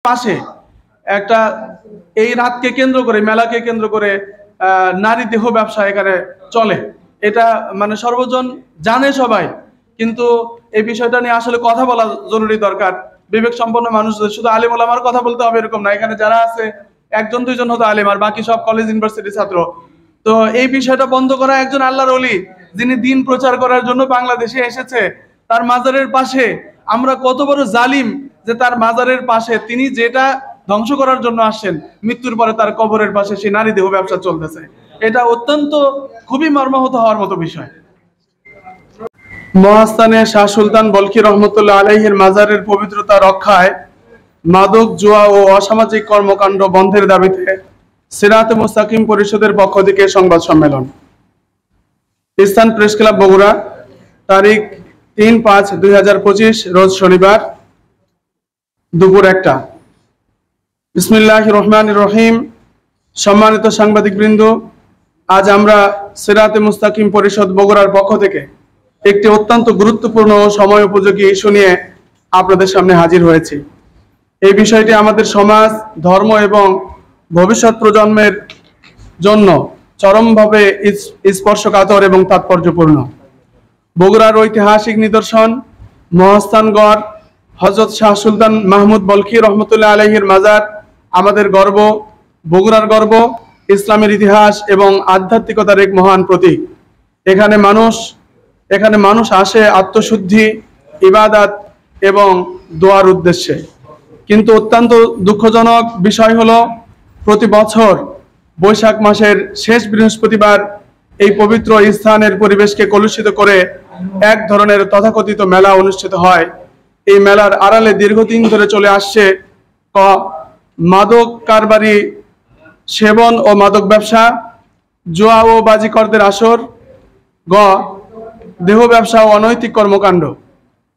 পাশে একটা এই রাতকে কেন্দ্র করে, মেলাকে কেন্দ্র করে নারী দেহ ব্যবসা এখানে চলে। এটা মানে সর্বজন জানে সবাই, কিন্তু এই বিষয়টা নিয়ে আসলে কথা বলা জরুরি দরকার। বিবেক সম্পন্ন মানুষদের, শুধু আলিম ওলামার কথা বলতে হবে এরকম না, এখানে যারা আছে একজন দুইজন হতো আলিম আর বাকি সব কলেজ ইউনিভার্সিটি ছাত্র। তো এই বিষয়টা বন্ধ করা, একজন আল্লাহর ওলি যিনি দিন প্রচার করার জন্য বাংলাদেশে এসেছে, তার মাজারের পাশে আমরা কত বড় জালিম যে তার মাজারের পাশে তিনি যেটা ধ্বংস করার জন্য আসছেন, মৃত্যুর পরে তার কবরের পাশে সেই নারী দেহ ব্যবসা চলতেছে। এটা অত্যন্ত খুবই মর্মাহত হওয়ার মতো বিষয়। মহাস্থানে শাহ সুলতান বলখী রহমতুল্লাহ আলাইহির মাজারের পবিত্রতা রক্ষায় মাদক, জুয়া ও অসামাজিক কর্মকাণ্ড বন্ধের দাবিতে সিরাতে মুস্তাকিম পরিষদের পক্ষ থেকে সংবাদ সম্মেলন। স্থান প্রেস ক্লাব বগুড়া, তারিখ 3-5-2025, রোজ শনিবার, দুপুর 1টা। বিসমিল্লাহির রহমানির রহিম। সম্মানিত সাংবাদিক বৃন্দ, আজ আমরা সিরাতে মুস্তাকিম পরিষদ বগুড়ার পক্ষ থেকে একটি অত্যন্ত গুরুত্বপূর্ণ ও সময় উপযোগী ইস্যু নিয়ে আপনাদের সামনে হাজির হয়েছি। এই বিষয়টি আমাদের সমাজ, ধর্ম এবং ভবিষ্যৎ প্রজন্মের জন্য চরমভাবে স্পর্শকাতর এবং তাৎপর্যপূর্ণ। বগুড়ার ঐতিহাসিক নিদর্শন মহাস্থানগড় হযরত শাহ সুলতান মাহমুদ বলখী রহমতুল্লাহ আলাইহির মাজার আমাদের গর্ব, বগুড়ার গর্ব, ইসলামের ইতিহাস এবং আধ্যাত্মিকতার এক মহান প্রতীক। এখানে মানুষ আসে আত্মশুদ্ধি, ইবাদত এবং দোয়ার উদ্দেশ্যে। কিন্তু অত্যন্ত দুঃখজনক বিষয় হলো, প্রতি বছর বৈশাখ মাসের শেষ বৃহস্পতিবার এই পবিত্র স্থানের পরিবেশকে কলুষিত করে এক ধরনের তথাকথিত মেলা অনুষ্ঠিত হয়। এই মেলার আড়ালে দীর্ঘদিন ধরে চলে আসছে ক মাদক কারবারি, সেবন ও মাদক ব্যবসা, জুয়া ও বাজিকরদের আসর, গ দেহ ব্যবসা ও অনৈতিক কর্মকাণ্ড,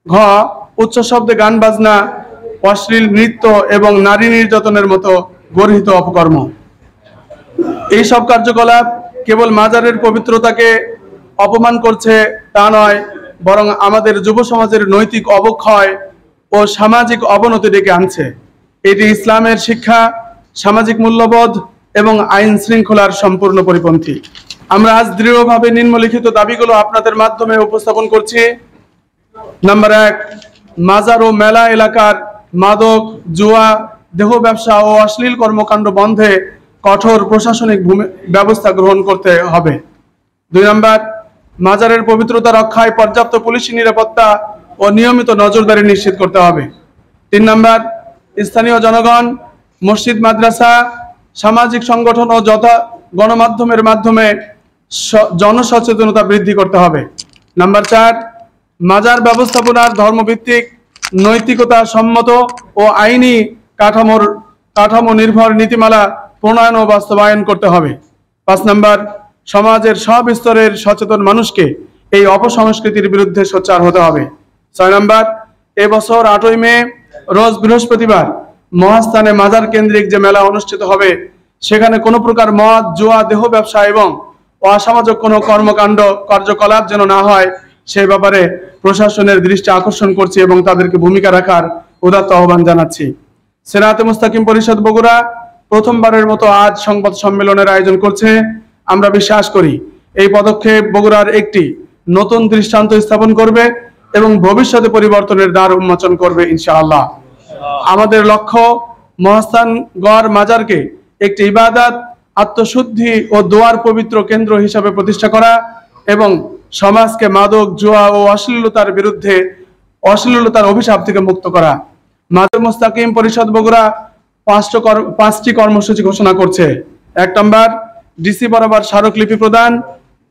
ঘ উচ্চ শব্দে গান বাজনা, অশ্লীল নৃত্য এবং নারী নির্যাতনের মতো গর্হিত অপকর্ম। এই সব কার্যকলাপ কেবল মাজারের পবিত্রতাকে অপমান করছে তা নয়, বরং আমাদের যুব সমাজের নৈতিক অবক্ষয় ও সামাজিক অবনতি ডেকে আনছে। এটি ইসলামের শিক্ষা, সামাজিক মূল্যবোধ এবং আইন শৃঙ্খলার সম্পূর্ণ পরিপন্থী। আমরা আজ দৃঢ়ভাবে নিম্নলিখিত দাবিগুলো আপনাদের মাধ্যমে উপস্থাপন করছি। নাম্বার 1, মাজার ও মেলা এলাকার মাদক, জুয়া, দেহ ব্যবসা ও অশ্লীল কর্মকাণ্ড বন্ধে কঠোর প্রশাসনিক ব্যবস্থা গ্রহণ করতে হবে। 2 নাম্বার, মাজারের পবিত্রতা রক্ষায় পর্যাপ্ত পুলিশি নিরাপত্তা ও নিয়মিত নজরদারি নিশ্চিত করতে হবে। 3 নাম্বার, স্থানীয় জনগণ, মসজিদ, মাদ্রাসা, সামাজিক সংগঠন ও গণমাধ্যমের মাধ্যমে জনসচেতনতা বৃদ্ধি করতে হবে। নাম্বার 4, মাজার ব্যবস্থাপনার ধর্মভিত্তিক, নৈতিকতা সম্মত ও আইনি কাঠামো নির্ভর নীতিমালা প্রণয়ন ও বাস্তবায়ন করতে হবে। 5 নাম্বার, সমাজের সব স্তরের সচেতন মানুষকে এই অপসংস্কৃতির বিরুদ্ধে সোচ্চার হতে হবে। 6 নাম্বার, এবছর 8ই মে রোজ বৃহস্পতিবার মহাস্থানে মাজার কেন্দ্রিক যে মেলা অনুষ্ঠিত হবে, সেখানে কোনো প্রকার মদ, জুয়া, দেহ ব্যবসা এবং অসামাজিক কোনো কার্যকলাপ যেন না হয়, সেই ব্যাপারে প্রশাসনের দৃষ্টি আকর্ষণ করছি এবং তাদেরকে ভূমিকা রাখার উদাত্ত আহ্বান জানাচ্ছি। সিরাতে মুস্তাকিম পরিষদ বগুড়া প্রথমবারের মতো আজ সংবাদ সম্মেলনের আয়োজন করছে। আমরা বিশ্বাস করি এই পদক্ষেপ বগুড়ার একটি নতুন দৃষ্টান্ত স্থাপন করবে এবং ভবিষ্যতে পরিবর্তনের দ্বার উন্মোচন করবে ইনশাআল্লাহ। আমাদের লক্ষ্য মহাস্থানগড় মাজারকে একটি ইবাদত, আত্মশুদ্ধি ও দোয়ার পবিত্র কেন্দ্র হিসাবে প্রতিষ্ঠা করা এবং সমাজকে মাদক, জুয়া ও অশ্লীলতার অভিশাপ থেকে মুক্ত করা। মাজার মুস্তাকিম পরিষদ বগুড়া 5টি কর্মসূচি ঘোষণা করছে। 1 নাম্বার, ডিসি বরাবর স্মারকলিপি প্রদান।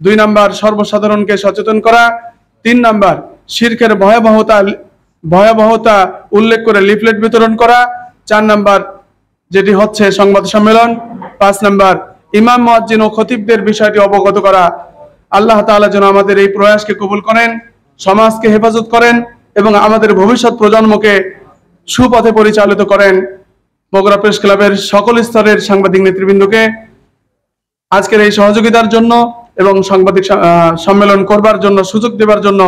2 নাম্বার, সর্বসাধারণকে সচেতন করা। 3 নাম্বার, শিরকের ভয়াবহতা উল্লেখ করে লিফলেট বিতরণ করা। 4 নাম্বার, যেটি হচ্ছে সংবাদ সম্মেলন। 5 নাম্বার, ইমাম, মুয়াজ্জিন ও খতিবদের বিষয়টি অবগত করা। আল্লাহ তাআলা যেন আমাদের এই প্রয়াসকে কবুল করেন, সমাজকে হেফাজত করেন এবং আমাদের ভবিষ্যৎ প্রজন্মকে সুপথে পরিচালিত করেন। বগুড়া প্রেস ক্লাবের সকল স্তরের সাংবাদিক নেতৃবৃন্দকে আজকের এই সহযোগিতার জন্য এবং সাংবাদিক সম্মেলন করবার জন্য সুযোগ দেবার জন্য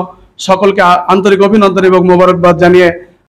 সকলকে আন্তরিক অভিনন্দন এবং মোবারকবাদ জানিয়ে